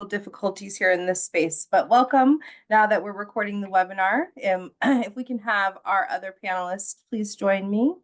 difficulties here in this space, but welcome now that we're recording the webinar. If we can have our other panelists, please join me.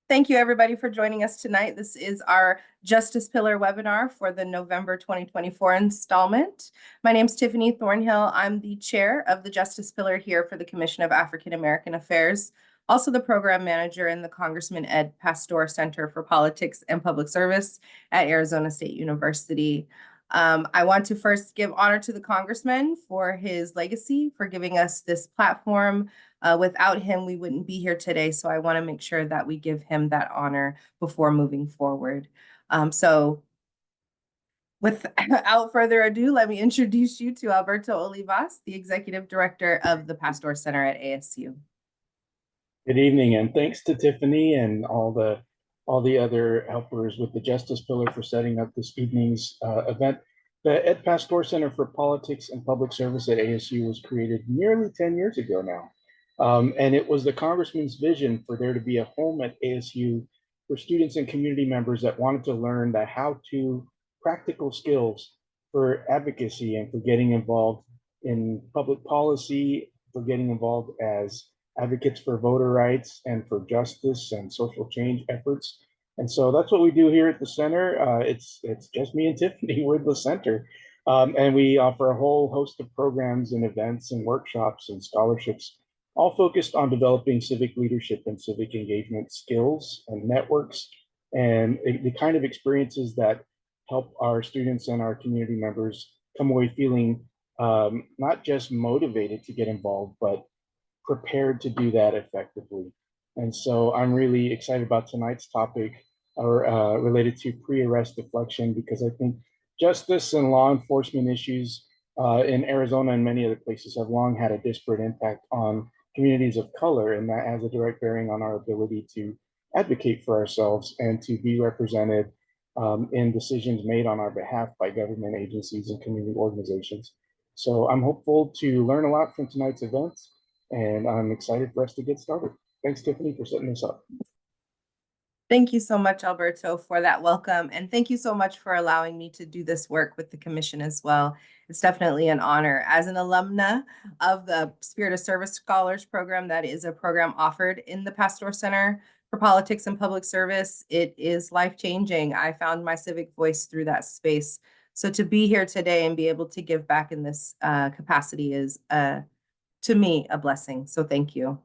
Thank you everybody for joining us tonight. This is our Justice Pillar webinar for the November 2024 installment. My name is Tiffany Thornhill. I'm the chair of the Justice Pillar here for the Commission of African American Affairs, also the program manager in the Congressman Ed Pastor Center for Politics and Public Service at Arizona State University. I want to first give honor to the Congressman for his legacy, for giving us this platform. Without him, we wouldn't be here today. So I want to make sure that we give him that honor before moving forward. So without further ado, let me introduce you to Alberto Olivas, the Executive Director of the Pastor Center at ASU. Good evening, and thanks to Tiffany and all the other helpers with the Justice Pillar for setting up this evening's event. The Ed Pastor Center for Politics and Public Service at ASU was created nearly 10 years ago now. And it was the Congressman's vision for there to be a home at ASU for students and community members that wanted to learn the how-to practical skills for advocacy and for getting involved in public policy, for getting involved as advocates for voter rights and for justice and social change efforts. And so that's what we do here at the center. It's just me and Tiffany with the center. And we offer a whole host of programs and events and workshops and scholarships, all focused on developing civic leadership and civic engagement skills and networks, and the kind of experiences that help our students and our community members come away feeling not just motivated to get involved, but prepared to do that effectively. And so I'm really excited about tonight's topic related to pre-arrest deflection, because I think justice and law enforcement issues in Arizona and many other places have long had a disparate impact on communities of color, and that has a direct bearing on our ability to advocate for ourselves and to be represented in decisions made on our behalf by government agencies and community organizations. So I'm hopeful to learn a lot from tonight's events, and I'm excited for us to get started. Thanks, Tiffany, for setting this up. Thank you so much, Alberto, for that welcome. And thank you so much for allowing me to do this work with the commission as well. It's definitely an honor. As an alumna of the Spirit of Service Scholars Program, that is a program offered in the Pastor Center for Politics and Public Service, it is life-changing. I found my civic voice through that space. So to be here today and be able to give back in this capacity is, to me, a blessing. So thank you.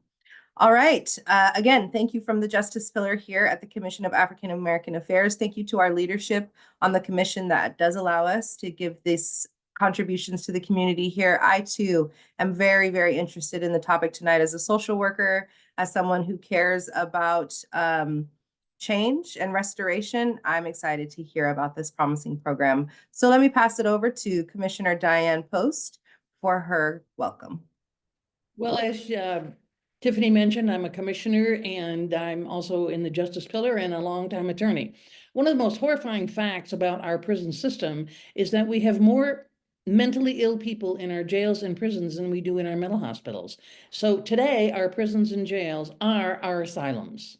All right. Again, thank you from the Justice Pillar here at the Commission of African American Affairs. Thank you to our leadership on the commission that does allow us to give these contributions to the community here. I too am very, very interested in the topic tonight as a social worker, as someone who cares about change and restoration. I'm excited to hear about this promising program. So let me pass it over to Commissioner Diane Post for her welcome. Well, as Tiffany mentioned, I'm a commissioner, and I'm also in the Justice Pillar and a longtime attorney. One of the most horrifying facts about our prison system is that we have more mentally ill people in our jails and prisons than we do in our mental hospitals. So today, our prisons and jails are our asylums.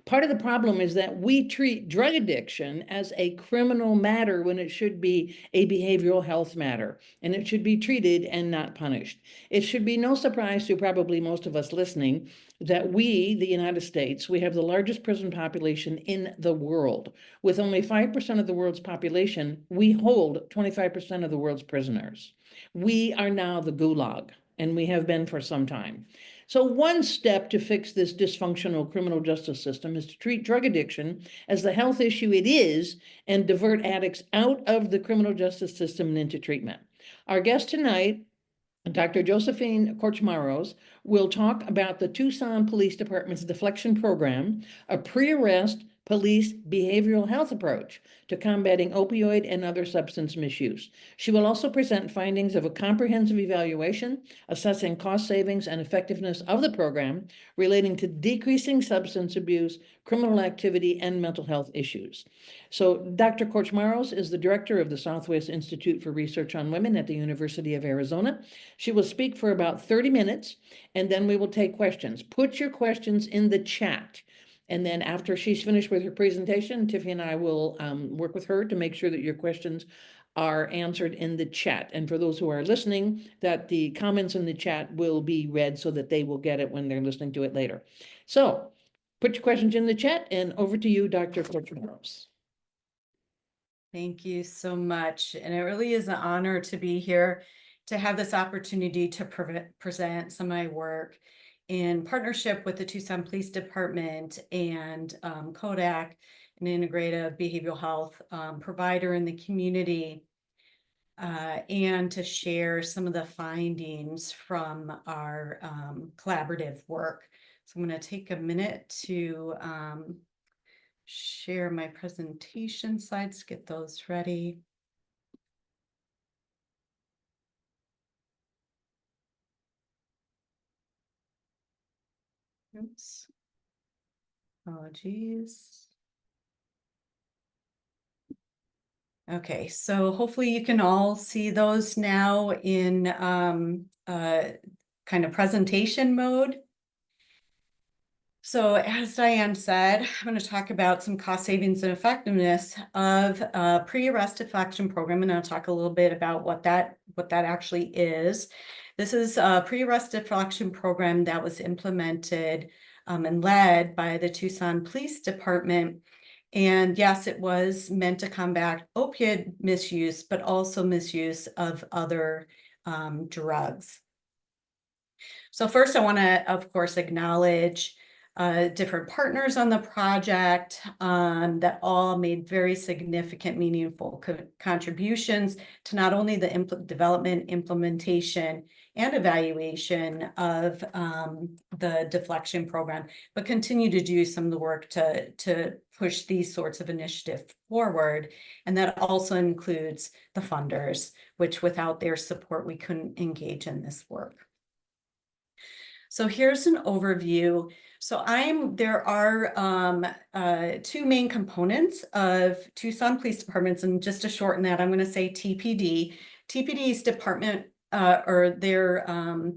Part of the problem is that we treat drug addiction as a criminal matter when it should be a behavioral health matter, and it should be treated and not punished. It should be no surprise to probably most of us listening that we, the United States, we have the largest prison population in the world. With only 5% of the world's population, we hold 25% of the world's prisoners. We are now the gulag, and we have been for some time. So one step to fix this dysfunctional criminal justice system is to treat drug addiction as the health issue it is and divert addicts out of the criminal justice system and into treatment. Our guest tonight, Dr. Josephine Korchmaros, will talk about the Tucson Police Department's Deflection program, a pre-arrest police behavioral health approach to combating opioid and other substance misuse. She will also present findings of a comprehensive evaluation assessing cost savings and effectiveness of the program relating to decreasing substance abuse, criminal activity, and mental health issues. So Dr. Korchmaros is the director of the Southwest Institute for Research on Women at the University of Arizona. She will speak for about 30 minutes, and then we will take questions. Put your questions in the chat. And then after she's finished with her presentation, Tiffany and I will work with her to make sure that your questions are answered in the chat. And for those who are listening, that the comments in the chat will be read so that they will get it when they're listening to it later. So put your questions in the chat, and over to you, Dr. Korchmaros. Thank you so much. And it really is an honor to be here, to have this opportunity to present some of my work in partnership with the Tucson Police Department and Kodak, an integrative behavioral health provider in the community, and to share some of the findings from our collaborative work. So I'm going to take a minute to share my presentation slides, get those ready. Oops. Apologies. Okay, so hopefully you can all see those now in kind of presentation mode. So as Diane said, I'm going to talk about some cost savings and effectiveness of a pre-arrest deflection program, and I'll talk a little bit about what that actually is. This is a pre-arrest deflection program that was implemented and led by the Tucson Police Department. And yes, it was meant to combat opioid misuse, but also misuse of other drugs. So first, I want to, of course, acknowledge different partners on the project that all made very significant, meaningful contributions to not only the development, implementation, and evaluation of the deflection program, but continue to do some of the work to push these sorts of initiatives forward. And that also includes the funders, which without their support, we couldn't engage in this work. So here's an overview. So there are two main components of Tucson Police Departments, and just to shorten that, I'm going to say TPD. TPD's department or their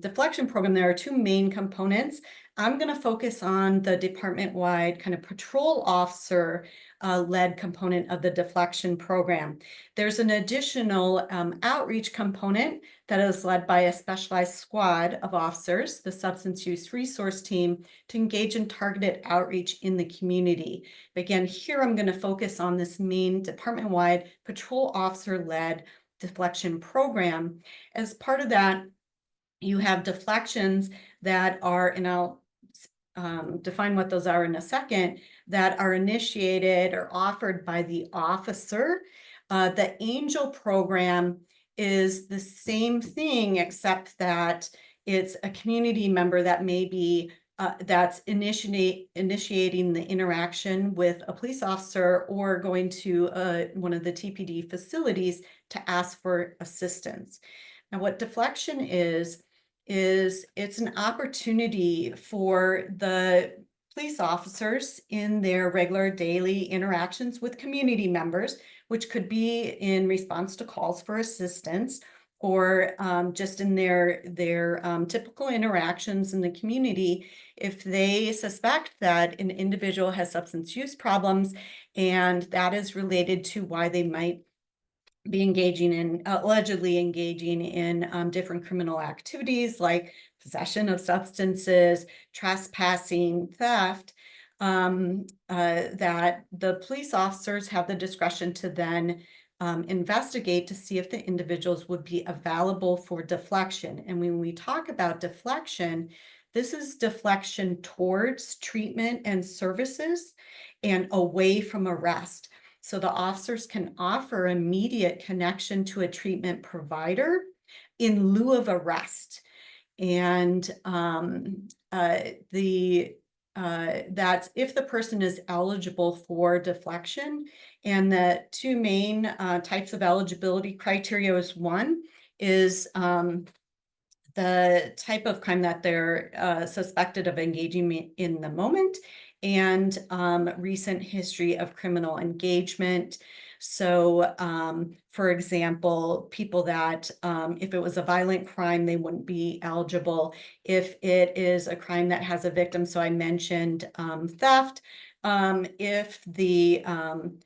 deflection program, there are two main components. I'm going to focus on the department-wide kind of patrol officer led component of the deflection program. There's an additional outreach component that is led by a specialized squad of officers, the Substance Use Resource Team, to engage in targeted outreach in the community. But again, here I'm going to focus on this main department-wide patrol officer-led deflection program. As part of that, you have deflections that are, and I'll define what those are in a second, that are initiated or offered by the officer. The Angel program is the same thing, except that it's a community member that may be that's initiating the interaction with a police officer or going to one of the TPD facilities to ask for assistance. Now, what deflection is it's an opportunity for the police officers in their regular daily interactions with community members, which could be in response to calls for assistance or just in their typical interactions in the community. If they suspect that an individual has substance use problems and that is related to why they might be allegedly engaging in different criminal activities like possession of substances, trespassing, theft, that the police officers have the discretion to then investigate to see if the individuals would be available for deflection. And when we talk about deflection, this is deflection towards treatment and services and away from arrest. So the officers can offer immediate connection to a treatment provider in lieu of arrest. And that's if the person is eligible for deflection. And the two main types of eligibility criteria is one is the type of crime that they're suspected of engaging in the moment. and recent history of criminal engagement. So, for example, people that, if it was a violent crime, they wouldn't be eligible. If it is a crime that has a victim, so I mentioned theft, if the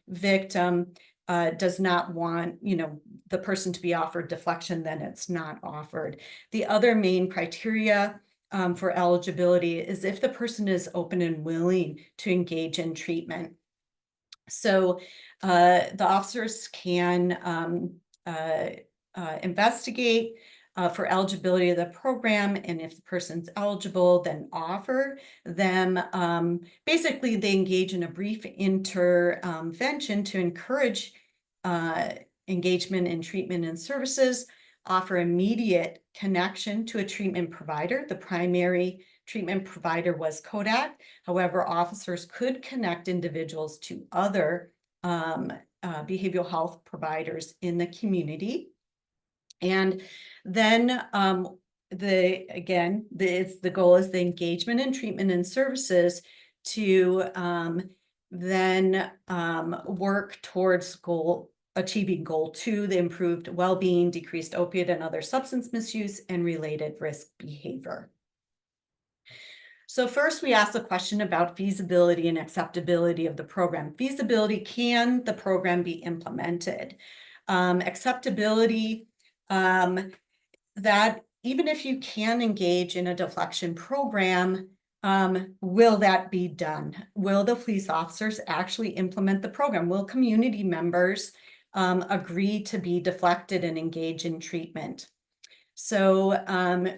victim does not want, the person to be offered deflection, then it's not offered. The other main criteria for eligibility is if the person is open and willing to engage in treatment. So the officers can investigate for eligibility of the program, and if the person's eligible, then offer them. Basically, they engage in a brief intervention to encourage engagement in treatment and services, offer immediate connection to a treatment provider. The primary treatment provider was Kodak. However, officers could connect individuals to other behavioral health providers in the community. And then the goal is the engagement in treatment and services to then work towards achieving goal 2, the improved well-being, decreased opiate and other substance misuse, and related risk behavior. So first, we ask the question about feasibility and acceptability of the program. Feasibility: can the program be implemented? Acceptability: that even if you can engage in a deflection program, will that be done? Will the police officers actually implement the program? Will community members agree to be deflected and engage in treatment? So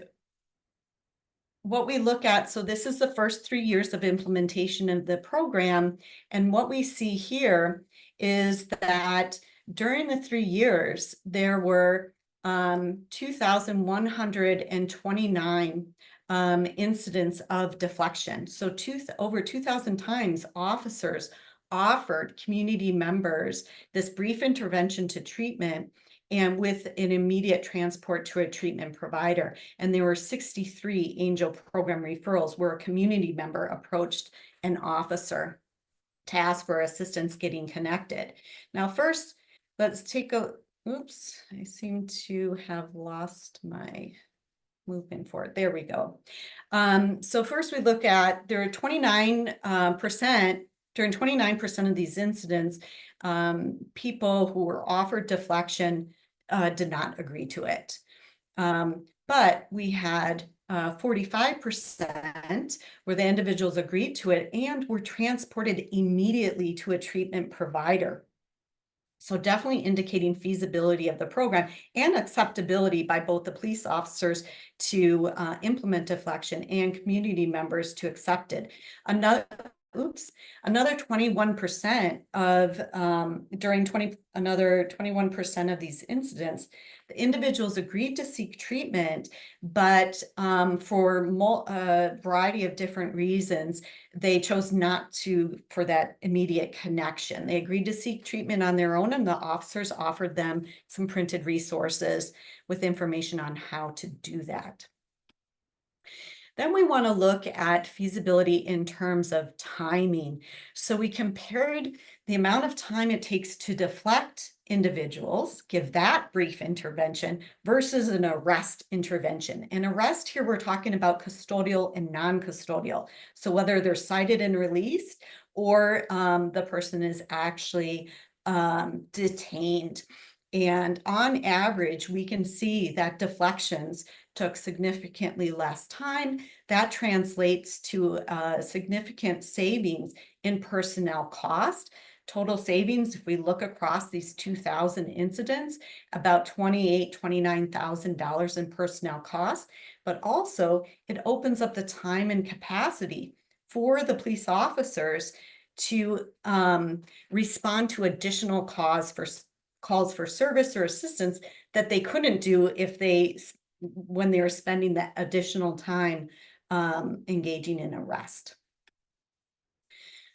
what we look at, so this is the first 3 years of implementation of the program. And what we see here is that during the 3 years, there were 2,129 incidents of deflection. So over 2,000 times officers offered community members this brief intervention to treatment, and with an immediate transport to a treatment provider. And there were 63 Angel program referrals where a community member approached an officer to ask for assistance getting connected. Now, first, let's take oops, I seem to have lost my movement for it. There we go. So first we look at, there are 29%, during 29% of these incidents, people who were offered deflection did not agree to it. But we had 45% where the individuals agreed to it and were transported immediately to a treatment provider. So definitely indicating feasibility of the program and acceptability by both the police officers to implement deflection and community members to accept it. Another 21% of another 21% of these incidents, the individuals agreed to seek treatment, but for a variety of different reasons, they chose not to for that immediate connection. They agreed to seek treatment on their own, and the officers offered them some printed resources with information on how to do that. Then we want to look at feasibility in terms of timing. So we compared the amount of time it takes to deflect individuals, give that brief intervention, versus an arrest intervention. An arrest here, we're talking about custodial and non-custodial. So whether they're cited and released, or the person is actually detained. And on average, we can see that deflections took significantly less time. That translates to significant savings in personnel cost. Total savings, if we look across these 2,000 incidents, about $29,000 in personnel costs, but also it opens up the time and capacity for the police officers to respond to additional calls for service or assistance that they couldn't do when they were spending that additional time engaging in arrest.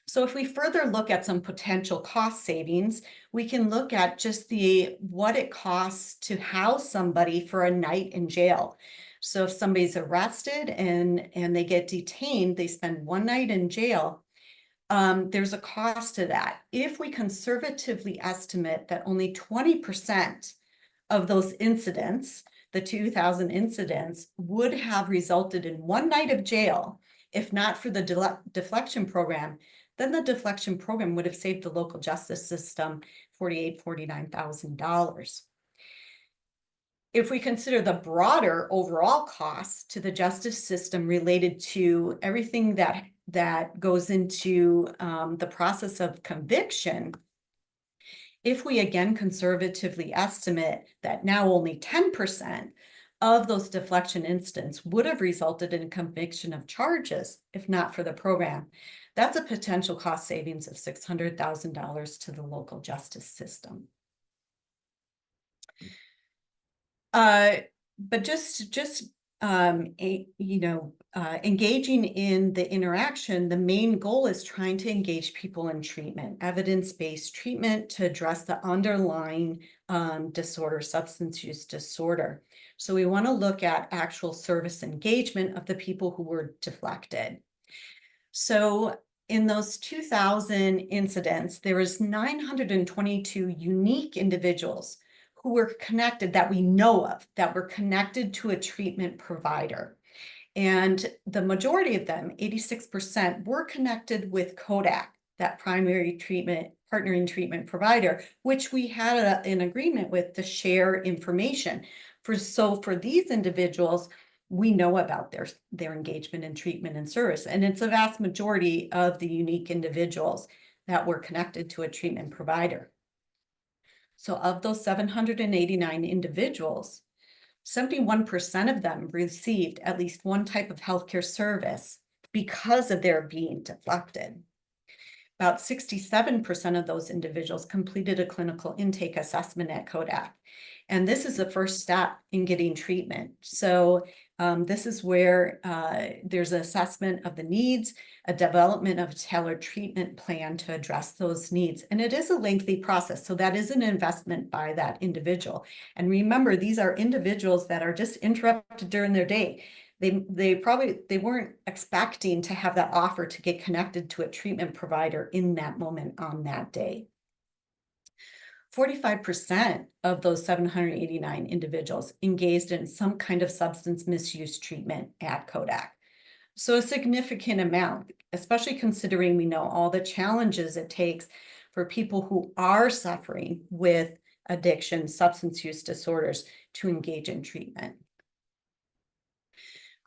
So if we further look at some potential cost savings, we can look at just what it costs to house somebody for a night in jail. So if somebody's arrested and they get detained, they spend one night in jail. there's a cost to that. If we conservatively estimate that only 20% of those incidents, the 2,000 incidents, would have resulted in one night of jail, if not for the deflection program, then the deflection program would have saved the local justice system $49,000. If we consider the broader overall costs to the justice system related to everything that goes into the process of conviction, if we again conservatively estimate that now only 10% of those deflection incidents would have resulted in conviction of charges, if not for the program, that's a potential cost savings of $600,000 to the local justice system. But engaging in the interaction, the main goal is trying to engage people in treatment, evidence-based treatment to address the underlying disorder, substance use disorder. So we want to look at actual service engagement of the people who were deflected. So in those 2,000 incidents, there was 922 unique individuals who were connected, that we know of, that were connected to a treatment provider. And the majority of them, 86%, were connected with Kodak, that primary treatment, partnering treatment provider, which we had an agreement with to share information. So for these individuals, we know about their engagement in treatment and service. And it's a vast majority of the unique individuals that were connected to a treatment provider. So of those 789 individuals, 71% of them received at least one type of healthcare service because of their being deflected. About 67% of those individuals completed a clinical intake assessment at Kodak. And this is the first step in getting treatment. So this is where there's an assessment of the needs, a development of a tailored treatment plan to address those needs. And it is a lengthy process. So that is an investment by that individual. And remember, these are individuals that are just interrupted during their day. They weren't expecting to have that offer to get connected to a treatment provider in that moment on that day. 45% of those 789 individuals engaged in some kind of substance misuse treatment at Kodak. So a significant amount, especially considering we know all the challenges it takes for people who are suffering with addiction, substance use disorders to engage in treatment.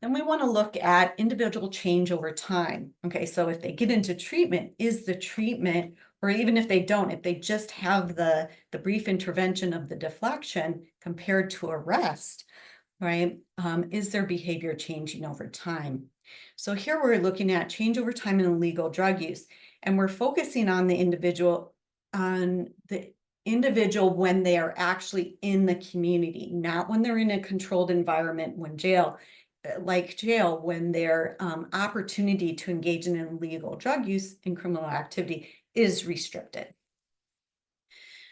Then we want to look at individual change over time. Okay, so if they get into treatment, is the treatment, or even if they don't, if they just have the brief intervention of the deflection compared to arrest, right, is their behavior changing over time? So here we're looking at change over time in illegal drug use, and we're focusing on the individual when they are actually in the community, not when they're in a controlled environment, when when their opportunity to engage in illegal drug use and criminal activity is restricted.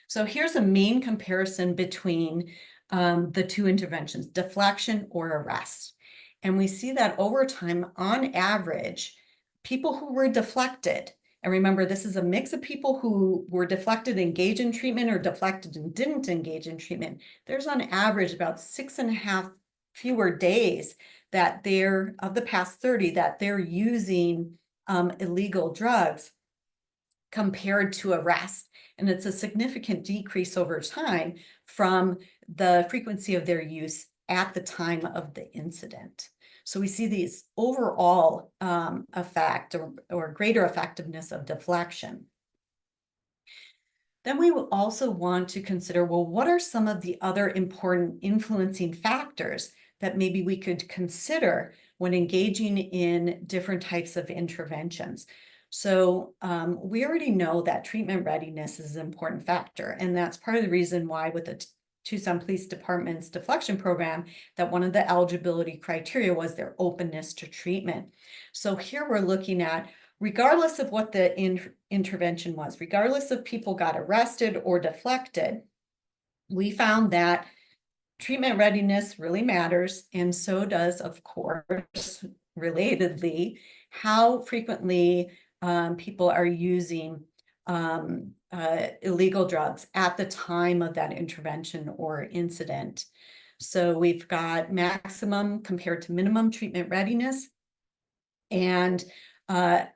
So here's a main comparison between the two interventions, deflection or arrest. And we see that over time, on average, people who were deflected, and remember, this is a mix of people who were deflected, engaged in treatment, or deflected and didn't engage in treatment. There's on average about 6.5 fewer days that of the past 30, that they're using illegal drugs compared to arrest. And it's a significant decrease over time from the frequency of their use at the time of the incident. So we see these overall effect or greater effectiveness of deflection. Then we will also want to consider, well, what are some of the other important influencing factors that maybe we could consider when engaging in different types of interventions? So we already know that treatment readiness is an important factor, and that's part of the reason why with the Tucson Police Department's deflection program, that one of the eligibility criteria was their openness to treatment. So here we're looking at, regardless of what the intervention was, regardless if people got arrested or deflected, we found that treatment readiness really matters, and so does, of course, relatedly, how frequently people are using illegal drugs at the time of that intervention or incident. So we've got maximum compared to minimum treatment readiness, and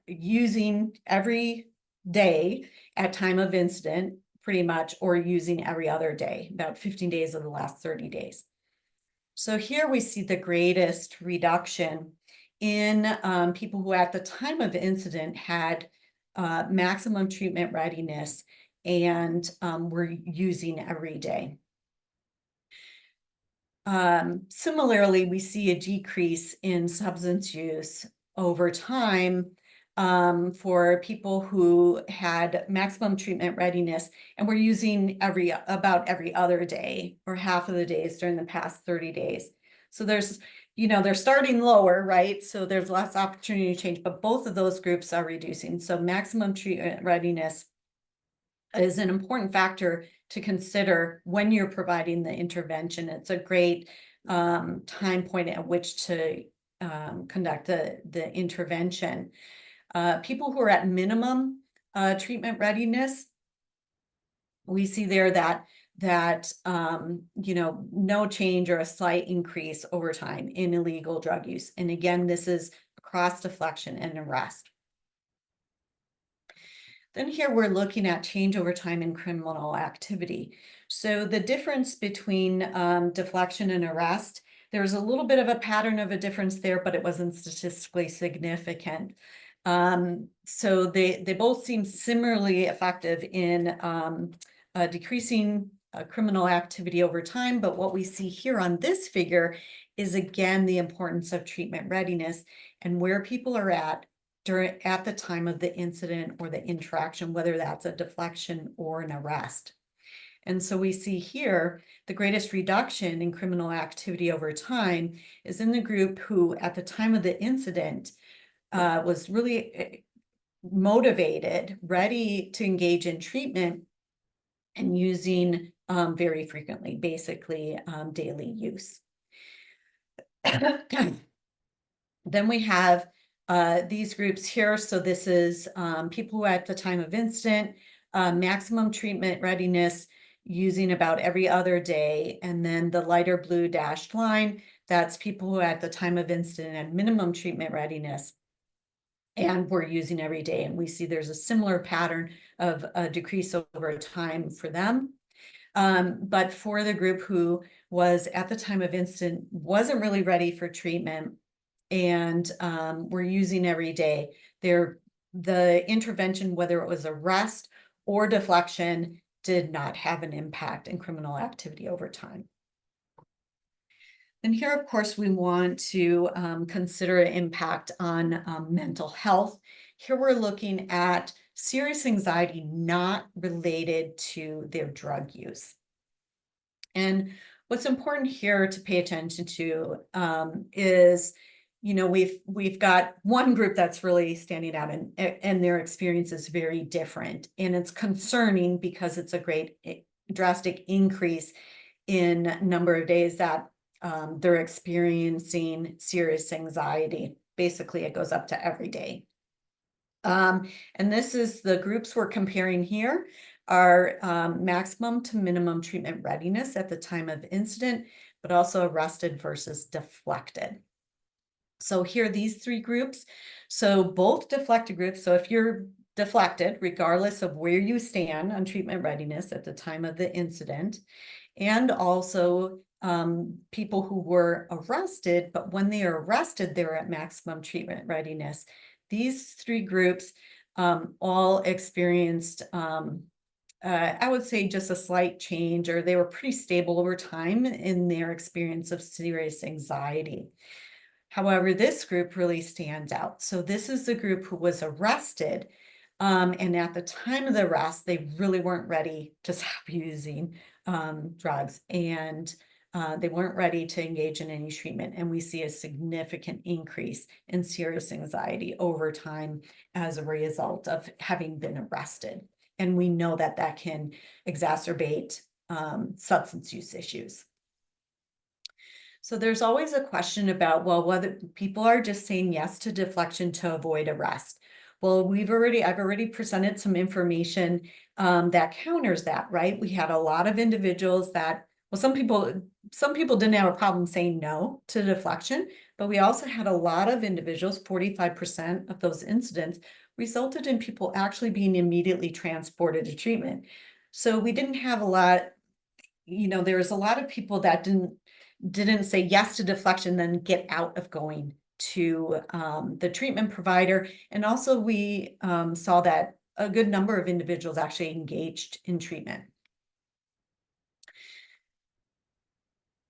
using every day at time of incident, pretty much, or using every other day, about 15 days of the last 30 days. So here we see the greatest reduction in people who at the time of incident had maximum treatment readiness and were using every day. Similarly, we see a decrease in substance use over time for people who had maximum treatment readiness and were using about every other day or half of the days during the past 30 days. So there's, they're starting lower, right? So there's less opportunity to change, but both of those groups are reducing. So maximum treatment readiness is an important factor to consider when you're providing the intervention. It's a great time point at which to conduct the intervention. People who are at minimum treatment readiness, we see there that no change or a slight increase over time in illegal drug use. And again, this is across deflection and arrest. Then here we're looking at change over time in criminal activity. So the difference between deflection and arrest, there's a little bit of a pattern of a difference there, but it wasn't statistically significant. So they both seem similarly effective in decreasing criminal activity over time. But what we see here on this figure is, again, the importance of treatment readiness and where people are at the time of the incident or the interaction, whether that's a deflection or an arrest. And so we see here the greatest reduction in criminal activity over time is in the group who at the time of the incident was really motivated, ready to engage in treatment and using very frequently, basically daily use. Then we have these groups here. So this is people who at the time of incident, maximum treatment readiness, using about every other day. And then the lighter blue dashed line, that's people who at the time of incident had minimum treatment readiness and were using every day. And we see there's a similar pattern of a decrease over time for them. But for the group who was at the time of incident, wasn't really ready for treatment and were using every day, the intervention, whether it was arrest or deflection, did not have an impact in criminal activity over time. And here, of course, we want to consider an impact on mental health. Here we're looking at serious anxiety not related to their drug use. And what's important here to pay attention to is, we've got one group that's really standing out and their experience is very different. And it's concerning because it's a great drastic increase in number of days that they're experiencing serious anxiety. Basically, it goes up to every day. And this is the groups we're comparing here are maximum to minimum treatment readiness at the time of incident, but also arrested versus deflected. So here, these three groups, so both deflected groups, so if you're deflected, regardless of where you stand on treatment readiness at the time of the incident, and also people who were arrested, but when they are arrested, they're at maximum treatment readiness. These three groups all experienced, I would say, just a slight change, or they were pretty stable over time in their experience of serious anxiety. However, this group really stands out. So this is the group who was arrested. And at the time of the arrest, they really weren't ready to stop using drugs, and they weren't ready to engage in any treatment. And we see a significant increase in serious anxiety over time as a result of having been arrested. And we know that that can exacerbate substance use issues. So there's always a question about, well, whether people are just saying yes to deflection to avoid arrest. Well, I've already presented some information that counters that, right? We had a lot of individuals that, well, some people didn't have a problem saying no to deflection, but we also had a lot of individuals, 45% of those incidents resulted in people actually being immediately transported to treatment. So we didn't have a lot, there was a lot of people that didn't say yes to deflection, then get out of going to the treatment provider. And also we saw that a good number of individuals actually engaged in treatment.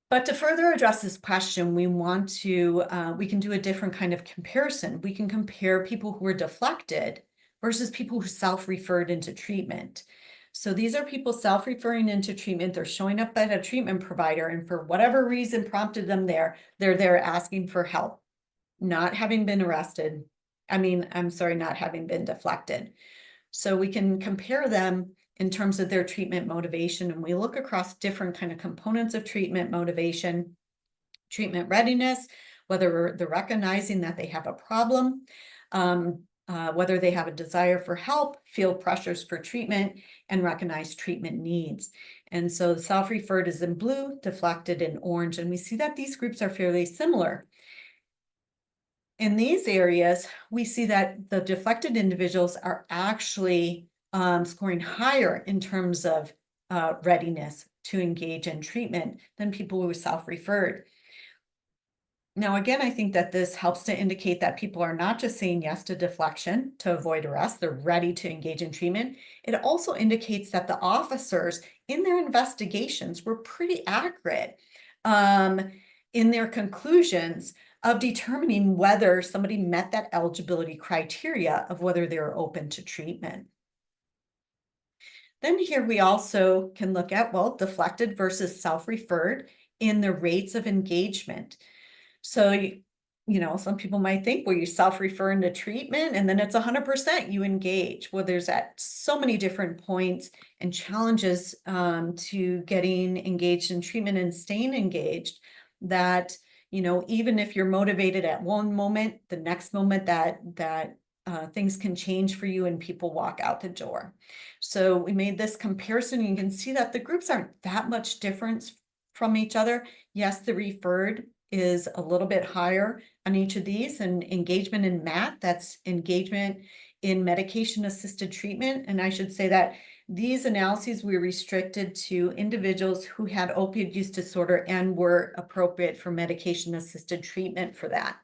But to further address this question, we can do a different kind of comparison. We can compare people who were deflected versus people who self-referred into treatment. So these are people self-referring into treatment. They're showing up at a treatment provider, and for whatever reason prompted them there, they're there asking for help, not having been arrested. Not having been deflected. So we can compare them in terms of their treatment motivation, and we look across different kind of components of treatment motivation, treatment readiness, whether they're recognizing that they have a problem, whether they have a desire for help, feel pressures for treatment, and recognize treatment needs. And so self-referred is in blue, deflected in orange, and we see that these groups are fairly similar. In these areas, we see that the deflected individuals are actually scoring higher in terms of readiness to engage in treatment than people who are self-referred. Now, again, I think that this helps to indicate that people are not just saying yes to deflection to avoid arrest, they're ready to engage in treatment. It also indicates that the officers in their investigations were pretty accurate in their conclusions of determining whether somebody met that eligibility criteria of whether they were open to treatment. Then here we also can look at, deflected versus self-referred in the rates of engagement. So, some people might think, well, you self-refer into treatment and then it's 100% you engage. Well, there's at so many different points and challenges to getting engaged in treatment and staying engaged that, even if you're motivated at one moment, the next moment that things can change for you and people walk out the door. So we made this comparison. You can see that the groups aren't that much different from each other. Yes, the referred is a little bit higher on each of these, and engagement in MAT, that's engagement in medication-assisted treatment. And I should say that these analyses were restricted to individuals who had opioid use disorder and were appropriate for medication-assisted treatment for that.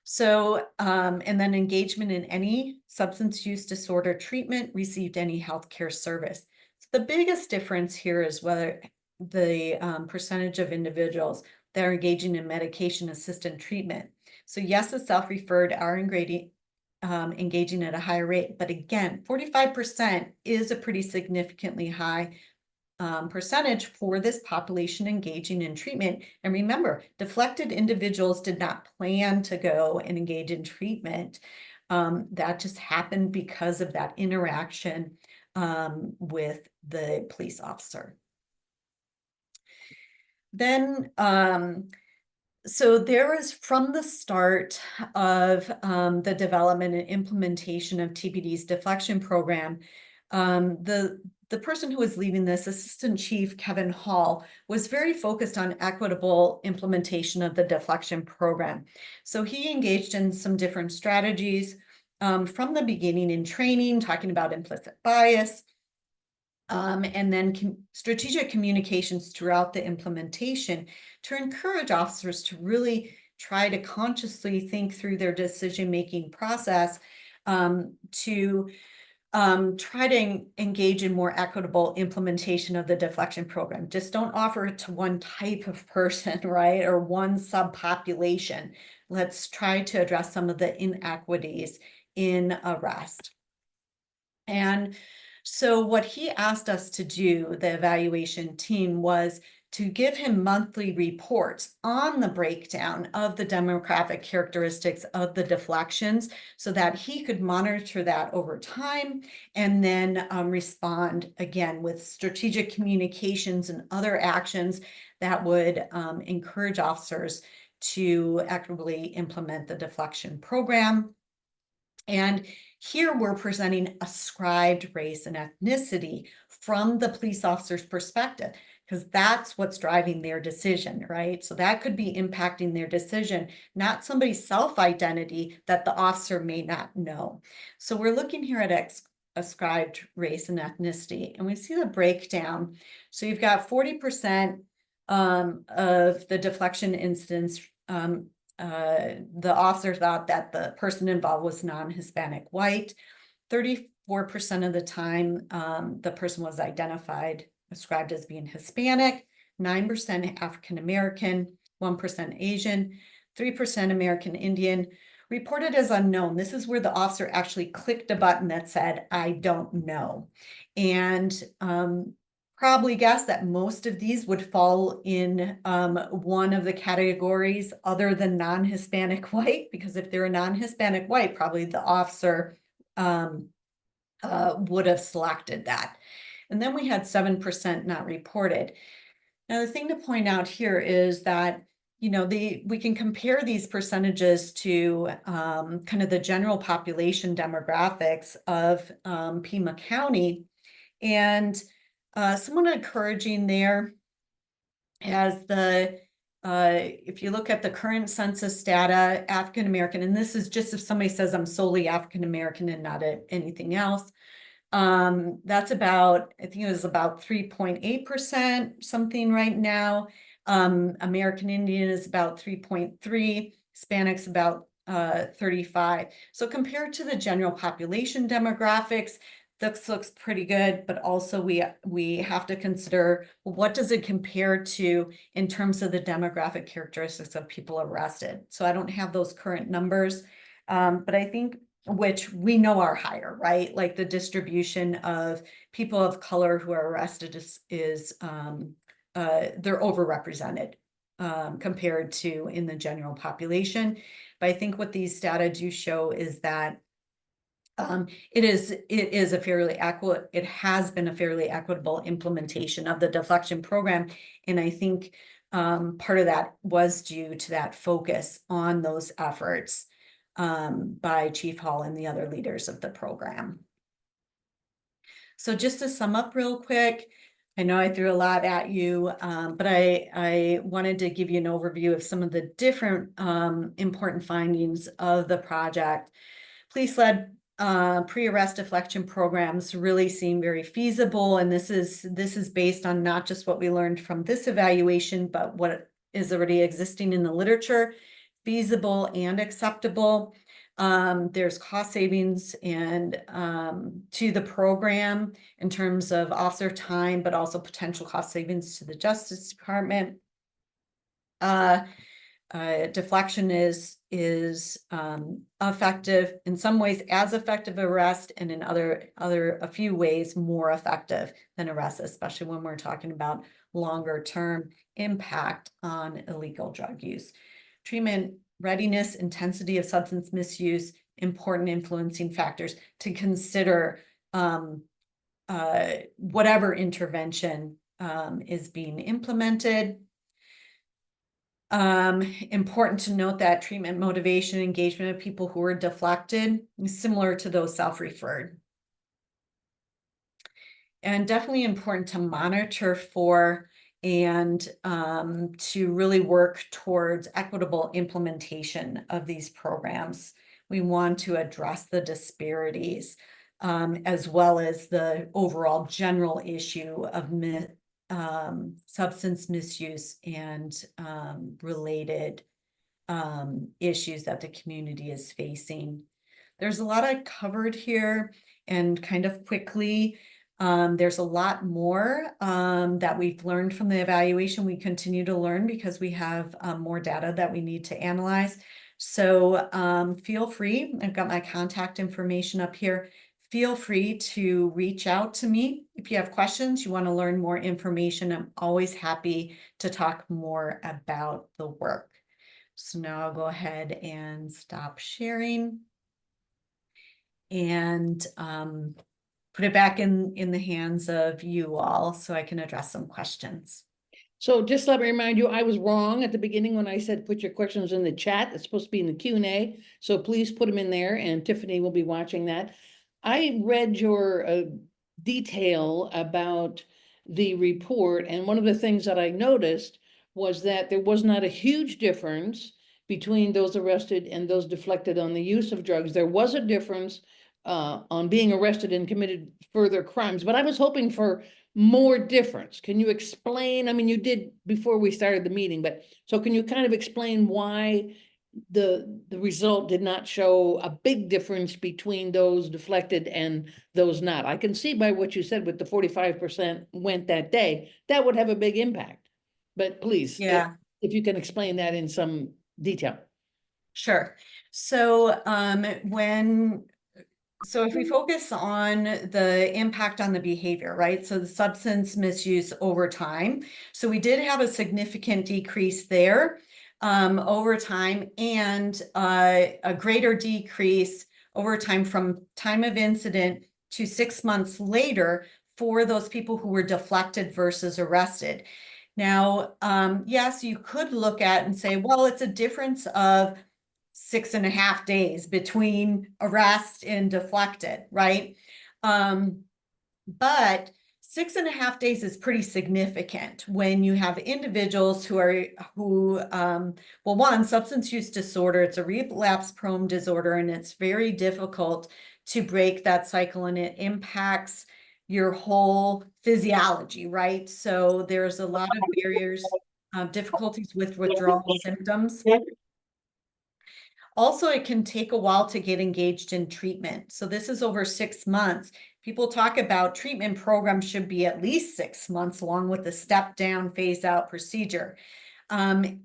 So, and then engagement in any substance use disorder treatment, received any healthcare service. So the biggest difference here is whether the percentage of individuals that are engaging in medication-assisted treatment. So yes, the self-referred are engaging at a higher rate, but again, 45% is a pretty significantly high percentage for this population engaging in treatment. And remember, deflected individuals did not plan to go and engage in treatment. That just happened because of that interaction with the police officer. Then, so there was, from the start of the development and implementation of TPD's deflection program, the person who was leading this, Assistant Chief Kevin Hall, was very focused on equitable implementation of the deflection program. So he engaged in some different strategies from the beginning in training, talking about implicit bias, and then strategic communications throughout the implementation to encourage officers to really try to consciously think through their decision-making process to try to engage in more equitable implementation of the deflection program. Just don't offer it to one type of person, right? Or one subpopulation. Let's try to address some of the inequities in arrest. And so what he asked us to do, the evaluation team, was to give him monthly reports on the breakdown of the demographic characteristics of the deflections so that he could monitor that over time and then respond again with strategic communications and other actions that would encourage officers to equitably implement the deflection program. And here we're presenting ascribed race and ethnicity from the police officer's perspective, because that's what's driving their decision, right? So that could be impacting their decision, not somebody's self-identity that the officer may not know. So we're looking here at ascribed race and ethnicity, and we see the breakdown. So you've got 40% of the deflection incidents, the officer thought that the person involved was non-Hispanic white. 34% of the time, the person was ascribed as being Hispanic, 9% African American, 1% Asian, 3% American Indian, reported as unknown. This is where the officer actually clicked a button that said, I don't know. And probably guess that most of these would fall in one of the categories other than non-Hispanic white, because if they're a non-Hispanic white, probably the officer would have selected that. And then we had 7% not reported. Now, the thing to point out here is that, you know, we can compare these percentages to kind of the general population demographics of Pima County. And someone encouraging there as if you look at the current census data, African American, and this is just if somebody says I'm solely African American and not anything else, that's about, I think it was about 3.8% something right now. American Indian is about 3.3, Hispanics about 35. So compared to the general population demographics, this looks pretty good, but also we have to consider, well, what does it compare to in terms of the demographic characteristics of people arrested? So I don't have those current numbers, but I think, which we know are higher, right? Like the distribution of people of color who are arrested is they're overrepresented compared to in the general population. But I think what these data do show is that it is a fairly it has been a fairly equitable implementation of the deflection program. And I think part of that was due to that focus on those efforts by Chief Hall and the other leaders of the program. So just to sum up real quick, I know I threw a lot at you, but I wanted to give you an overview of some of the different important findings of the project. Police-led pre-arrest deflection programs really seem very feasible, and this is based on not just what we learned from this evaluation, but what is already existing in the literature, feasible and acceptable. There's cost savings and to the program in terms of officer time, but also potential cost savings to the Justice Department. Deflection is effective in some ways, as effective arrest, and in a few ways more effective than arrest, especially when we're talking about longer term impact on illegal drug use. Treatment readiness, intensity of substance misuse, important influencing factors to consider whatever intervention is being implemented. Important to note that treatment motivation, engagement of people who are deflected is similar to those self-referred. And definitely important to monitor for and to really work towards equitable implementation of these programs. We want to address the disparities as well as the overall general issue of substance misuse and related issues that the community is facing. There's a lot I covered here, and kind of quickly, there's a lot more that we've learned from the evaluation. We continue to learn because we have more data that we need to analyze. So feel free, I've got my contact information up here. Feel free to reach out to me if you have questions, you want to learn more information. I'm always happy to talk more about the work. So now I'll go ahead and stop sharing and put it back in the hands of you all so I can address some questions. So just let me remind you, I was wrong at the beginning when I said, put your questions in the chat. It's supposed to be in the Q&A. So please put them in there and Tiffany will be watching that. I read your detail about the report, and one of the things that I noticed was that there was not a huge difference between those arrested and those deflected on the use of drugs. There was a difference on being arrested and committed further crimes, but I was hoping for more difference. Can you explain? I mean, you did before we started the meeting, but so can you kind of explain why the result did not show a big difference between those deflected and those not? I can see by what you said with the 45% went that day, that would have a big impact. But please, Yeah. if you can explain that in some detail. Sure. So so if we focus on the impact on the behavior, right? So the substance misuse over time. So we did have a significant decrease there over time, and a greater decrease over time from time of incident to 6 months later for those people who were deflected versus arrested. Now, yes, you could look at and say, well, it's a difference of 6.5 days between arrest and deflected, right? But 6.5 days is pretty significant when you have individuals well, one, substance use disorder, it's a relapse prone disorder, and it's very difficult to break that cycle, and it impacts your whole physiology, right? So there's a lot of barriers, difficulties with withdrawal symptoms. Also, it can take a while to get engaged in treatment. So this is over 6 months. People talk about treatment programs should be at least 6 months long with the step down, phase out procedure. The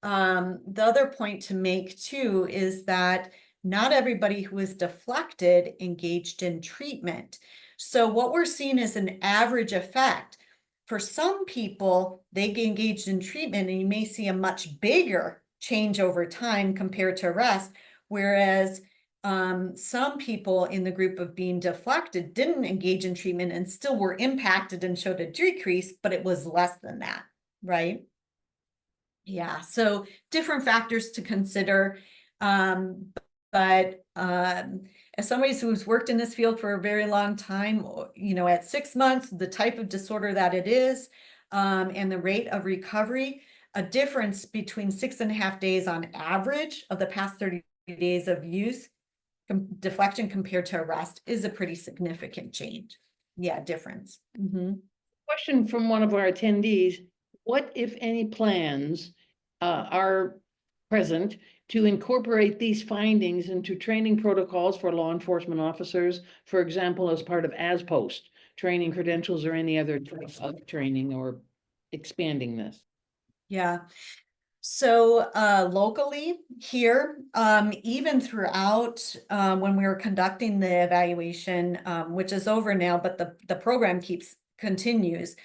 other point to make too is that not everybody who is deflected engaged in treatment. So what we're seeing is an average effect. For some people, they get engaged in treatment and you may see a much bigger change over time compared to arrest, whereas some people in the group of being deflected didn't engage in treatment and still were impacted and showed a decrease, but it was less than that, right? Yeah, so different factors to consider. But as somebody who's worked in this field for a very long time, you know, at 6 months, the type of disorder that it is, and the rate of recovery, a difference between 6.5 days on average of the past 30 days of use, deflection compared to arrest, is a pretty significant change. Yeah, difference. Question from one of our attendees: what, if any, plans are present to incorporate these findings into training protocols for law enforcement officers, for example, as part of ASPOST training credentials or any other type of training, or expanding this? Yeah. So locally here, even throughout when we were conducting the evaluation, which is over now, but the program continues.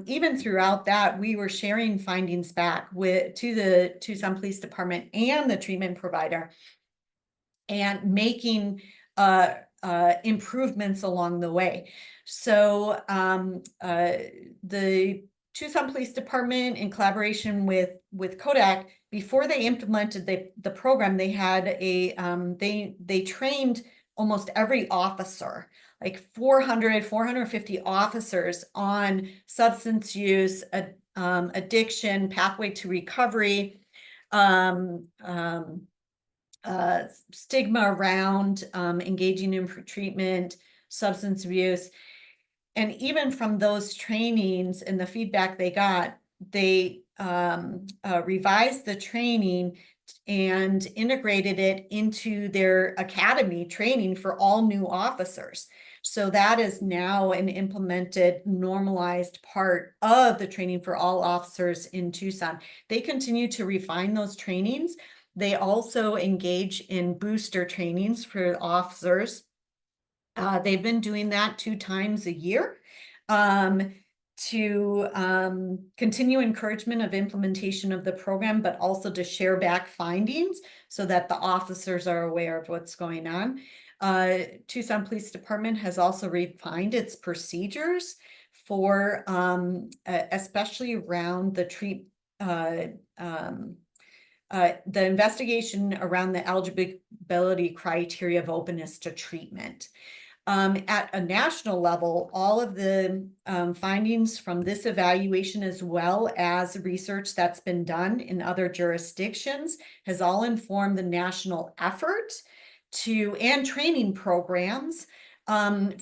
Even throughout that, we were sharing findings back to the Tucson Police Department and the treatment provider, and making improvements along the way. So the Tucson Police Department, in collaboration with Kodak, before they implemented the program, they had they trained almost every officer, like 450 officers, on substance use, addiction, pathway to recovery, stigma around engaging in treatment, substance abuse. And even from those trainings and the feedback they got, they revised the training and integrated it into their academy training for all new officers. So that is now an implemented, normalized part of the training for all officers in Tucson. They continue to refine those trainings. They also engage in booster trainings for officers. They've been doing that 2 times a year to continue encouragement of implementation of the program, but also to share back findings so that the officers are aware of what's going on. Tucson Police Department has also refined its procedures for especially around the the investigation around the eligibility criteria of openness to treatment. At a national level, all of the findings from this evaluation, as well as research that's been done in other jurisdictions, has all informed the national effort and training programs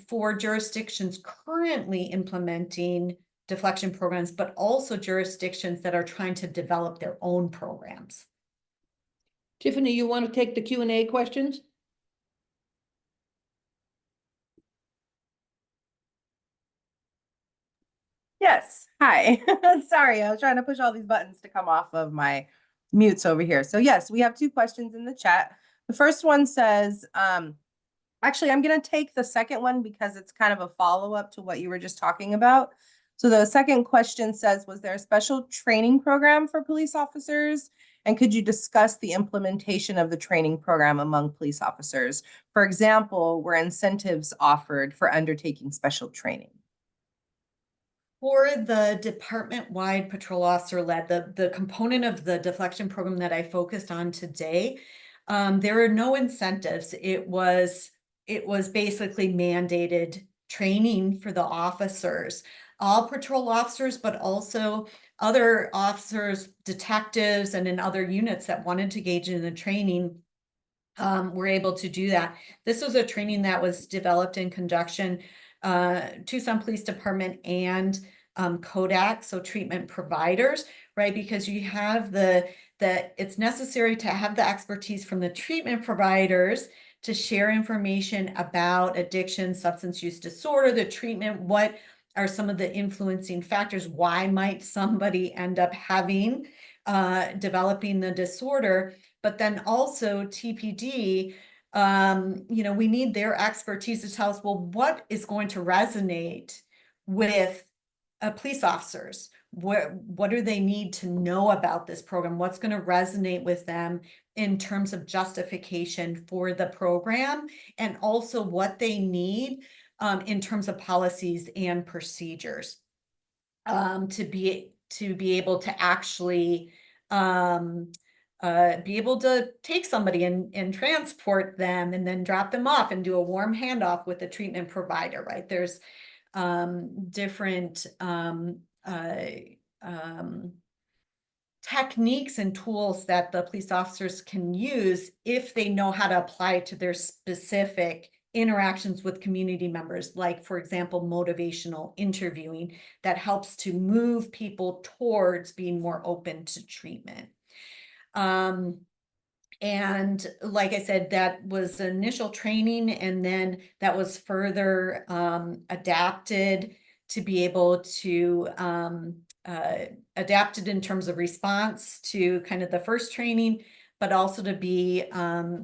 for jurisdictions currently implementing deflection programs, but also jurisdictions that are trying to develop their own programs. Tiffany, you want to take the Q&A questions? Yes, hi. Sorry, I was trying to push all these buttons to come off of my mutes over here. So yes, we have two questions in the chat. The first one says, actually, I'm going to take the second one because it's kind of a follow-up to what you were just talking about. So the second question says, was there a special training program for police officers? And could you discuss the implementation of the training program among police officers? For example, were incentives offered for undertaking special training? For the department-wide patrol officer-led, the component of the deflection program that I focused on today, there are no incentives. It was basically mandated training for the officers, all patrol officers, but also other officers, detectives, and in other units that wanted to engage in the training were able to do that. This was a training that was developed in conjunction Tucson Police Department and Kodak, so treatment providers, right? Because you have it's necessary to have the expertise from the treatment providers to share information about addiction, substance use disorder, the treatment, what are some of the influencing factors, why might somebody end up having, developing the disorder, but then also TPD, we need their expertise to tell us, well, what is going to resonate with police officers? What do they need to know about this program? What's going to resonate with them in terms of justification for the program, and also what they need in terms of policies and procedures to be able to actually be able to take somebody and transport them and then drop them off and do a warm handoff with the treatment provider, right? There's different techniques and tools that the police officers can use if they know how to apply it to their specific interactions with community members, like, for example, motivational interviewing that helps to move people towards being more open to treatment. And like I said, that was initial training, and then that was further adapted to be able to adapted in terms of response to kind of the first training, but also to be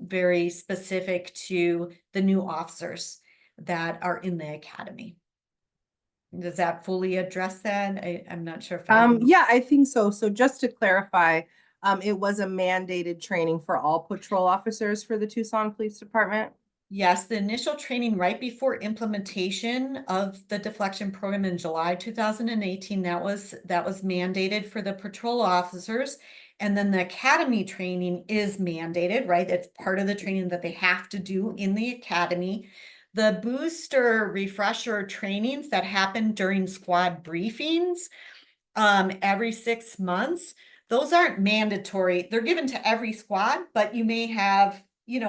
very specific to the new officers that are in the academy. Does that fully address that? I'm not sure if yeah, I think so. So just to clarify, it was a mandated training for all patrol officers for the Tucson Police Department. Yes, the initial training right before implementation of the deflection program in July 2018, that was mandated for the patrol officers. And then the academy training is mandated, right? It's part of the training that they have to do in the academy. The booster refresher trainings that happen during squad briefings every 6 months, those aren't mandatory. They're given to every squad, but you may have,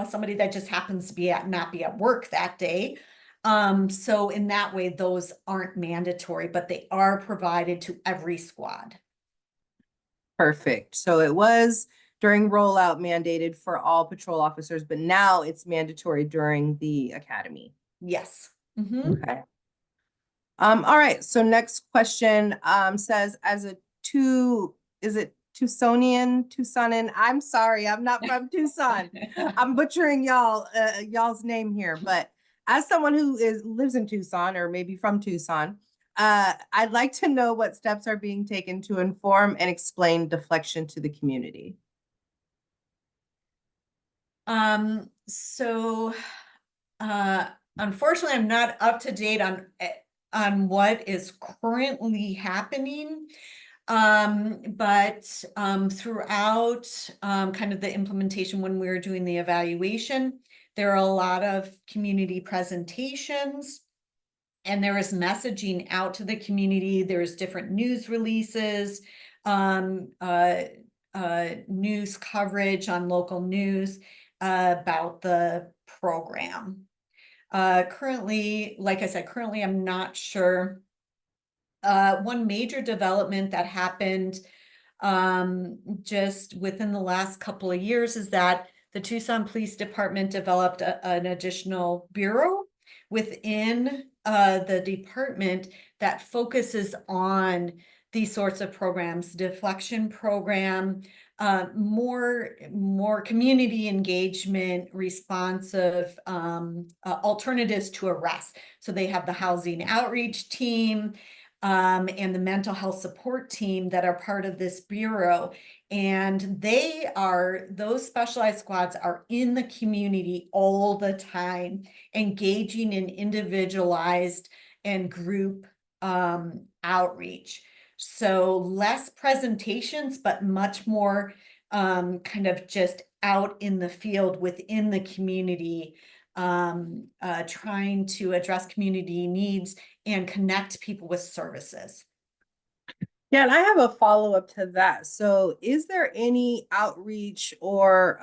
somebody that just happens to not be at work that day. So in that way, those aren't mandatory, but they are provided to every squad. Perfect. So it was during rollout mandated for all patrol officers, but now it's mandatory during the academy. Yes. Okay. All right. So next question says, is it Tucsonan? I'm sorry, I'm not from Tucson. I'm butchering y'all's name here, but as someone who lives in Tucson, or maybe from Tucson, I'd like to know what steps are being taken to inform and explain deflection to the community. So Unfortunately, I'm not up to date on what is currently happening. But throughout kind of the implementation, when we were doing the evaluation, there are a lot of community presentations, and there is messaging out to the community. There's different news releases, news coverage on local news about the program. Currently, like I said, currently I'm not sure. One major development that happened just within the last couple of years is that the Tucson Police Department developed an additional bureau within the department that focuses on these sorts of programs, deflection program, more community engagement, responsive alternatives to arrest. So they have the housing outreach team, and the mental health support team that are part of this bureau. And those specialized squads are in the community all the time, engaging in individualized and group outreach. So less presentations, but much more kind of just out in the field within the community, trying to address community needs and connect people with services. Yeah, and I have a follow-up to that. So is there any outreach or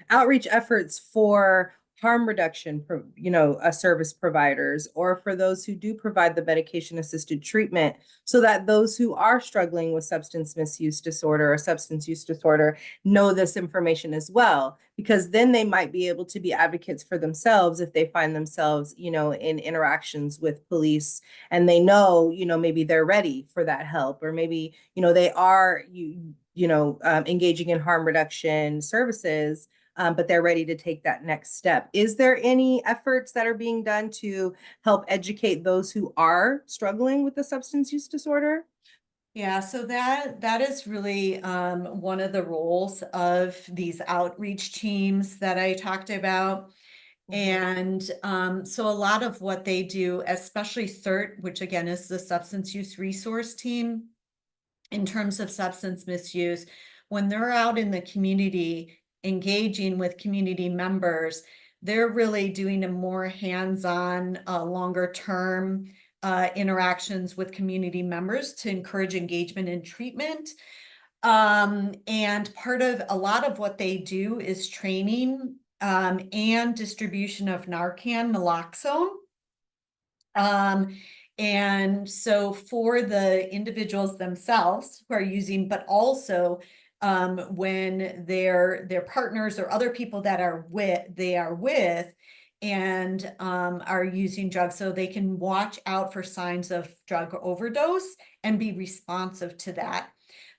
outreach efforts for harm reduction, service providers, or for those who do provide the medication-assisted treatment, so that those who are struggling with substance misuse disorder or substance use disorder know this information as well? Because then they might be able to be advocates for themselves if they find themselves, in interactions with police, and they know, maybe they're ready for that help, or maybe, they are, engaging in harm reduction services, but they're ready to take that next step. Is there any efforts that are being done to help educate those who are struggling with the substance use disorder? Yeah, so that is really one of the roles of these outreach teams that I talked about. And so a lot of what they do, especially CERT, which again is the substance use resource team, in terms of substance misuse, when they're out in the community engaging with community members, they're really doing a more hands-on, longer term interactions with community members to encourage engagement in treatment. And a lot of what they do is training and distribution of Narcan, naloxone. And so for the individuals themselves who are using, but also when their partners or other people that they are with and are using drugs, so they can watch out for signs of drug overdose and be responsive to that.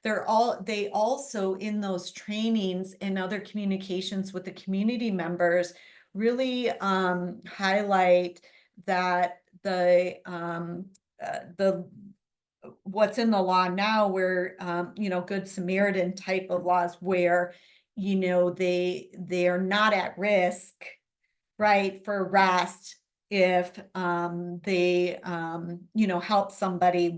They also, in those trainings and other communications with the community members, really highlight that the what's in the law now, where Good Samaritan type of laws, where they are not at risk, right, for arrest if they help somebody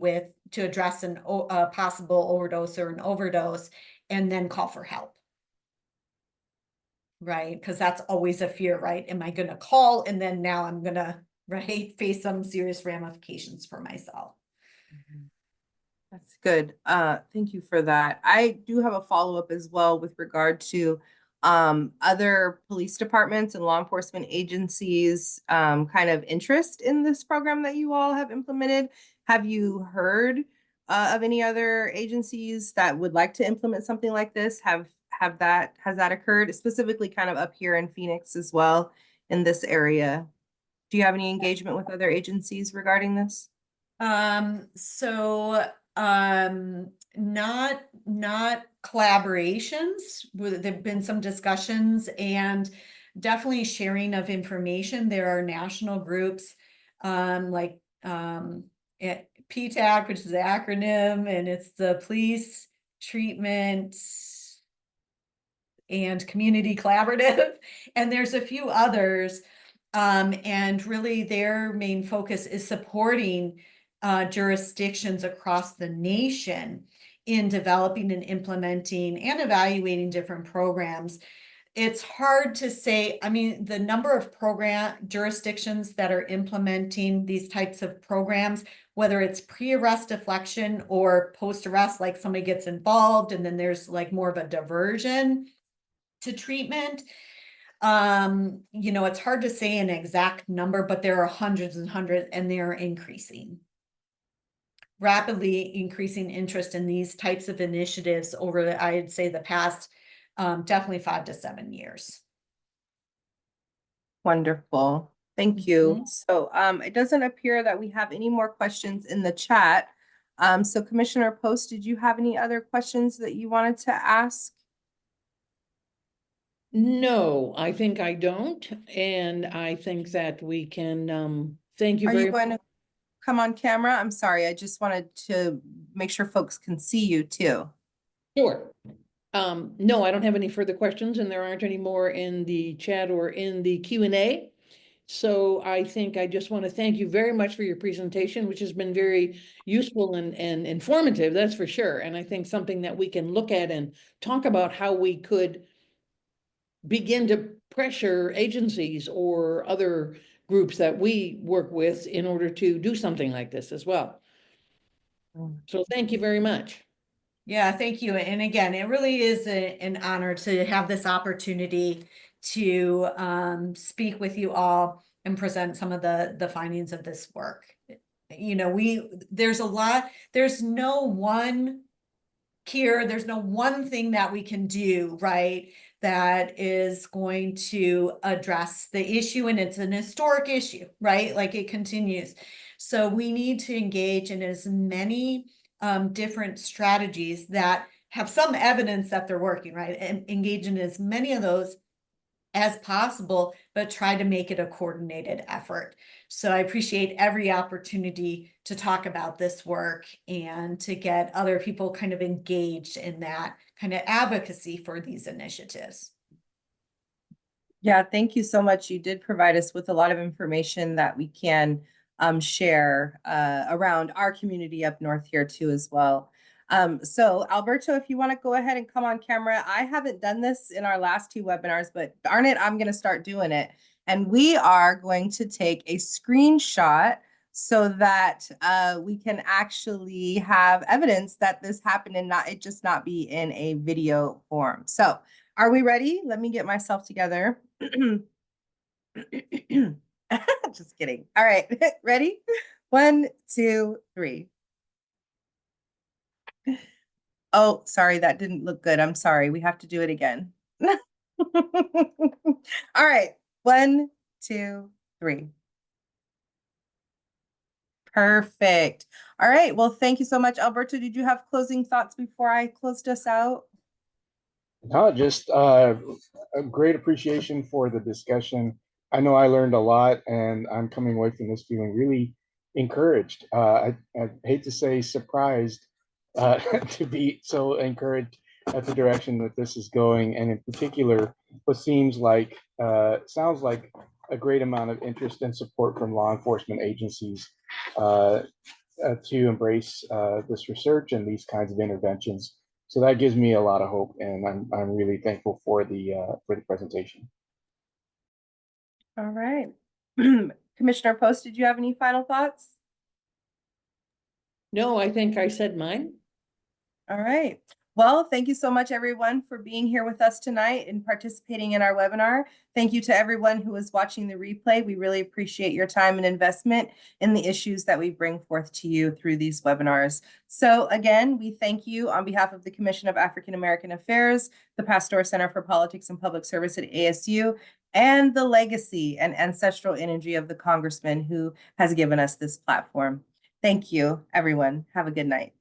to address a possible overdose or an overdose, and then call for help. Right, because that's always a fear, right? Am I going to call and then now I'm going to face some serious ramifications for myself? That's good. Thank you for that. I do have a follow-up as well with regard to other police departments and law enforcement agencies kind of interest in this program that you all have implemented. Have you heard of any other agencies that would like to implement something like this? Has that occurred, specifically kind of up here in Phoenix as well, in this area? Do you have any engagement with other agencies regarding this? Not collaborations. There've been some discussions and definitely sharing of information. There are national groups like PTAC, which is the acronym, and it's the Police Treatment and Community Collaborative, and there's a few others And really their main focus is supporting jurisdictions across the nation in developing and implementing and evaluating different programs. It's hard to say, I mean, the number of program jurisdictions that are implementing these types of programs, whether it's pre-arrest deflection or post-arrest, like somebody gets involved and then there's like more of a diversion to treatment. You know, it's hard to say an exact number, but there are hundreds and hundreds, and they are increasing. Rapidly increasing interest in these types of initiatives over, I'd say, the past definitely 5 to 7 years. Wonderful. Thank you. So it doesn't appear that we have any more questions in the chat. So Commissioner Post, did you have any other questions that you wanted to ask? No, I think I don't. And I think that we can, thank you Are very you going to come on camera? I'm sorry, I just wanted to make sure folks can see you too. Sure. No, I don't have any further questions, and there aren't any more in the chat or in the Q&A. So I think I just want to thank you very much for your presentation, which has been very useful and informative, that's for sure. And I think something that we can look at and talk about how we could begin to pressure agencies or other groups that we work with in order to do something like this as well. So thank you very much. Yeah, thank you. And again, it really is an honor to have this opportunity to speak with you all and present some of the findings of this work. You know, there's a lot, there's no one cure, there's no one thing that we can do, right, that is going to address the issue. And it's an historic issue, right? Like it continues. So we need to engage in as many different strategies that have some evidence that they're working, right? And engage in as many of those as possible, but try to make it a coordinated effort. So I appreciate every opportunity to talk about this work and to get other people kind of engaged in that kind of advocacy for these initiatives. Yeah, thank you so much. You did provide us with a lot of information that we can share around our community up north here too as well. So Alberto, if you want to go ahead and come on camera, I haven't done this in our last 2 webinars, but darn it, I'm going to start doing it. And we are going to take a screenshot so that we can actually have evidence that this happened and it just not be in a video form. So are we ready? Let me get myself together. Just kidding. All right, ready? 1, 2, 3. Oh, sorry, that didn't look good. I'm sorry. We have to do it again. All right, 1, 2, 3. Perfect. All right. Well, thank you so much, Alberto. Did you have closing thoughts before I closed us out? No, just a great appreciation for the discussion. I know I learned a lot, and I'm coming away from this feeling really encouraged. I hate to say surprised to be so encouraged at the direction that this is going, and in particular, what sounds like a great amount of interest and support from law enforcement agencies to embrace this research and these kinds of interventions. So that gives me a lot of hope, and I'm really thankful for the presentation. All right. Commissioner Post, did you have any final thoughts? No, I think I said mine. All right. Well, thank you so much, everyone, for being here with us tonight and participating in our webinar. Thank you to everyone who is watching the replay. We really appreciate your time and investment in the issues that we bring forth to you through these webinars. So again, we thank you on behalf of the Commission of African American Affairs, the Pasteur Center for Politics and Public Service at ASU, and the legacy and ancestral energy of the Congressman who has given us this platform. Thank you, everyone. Have a good night.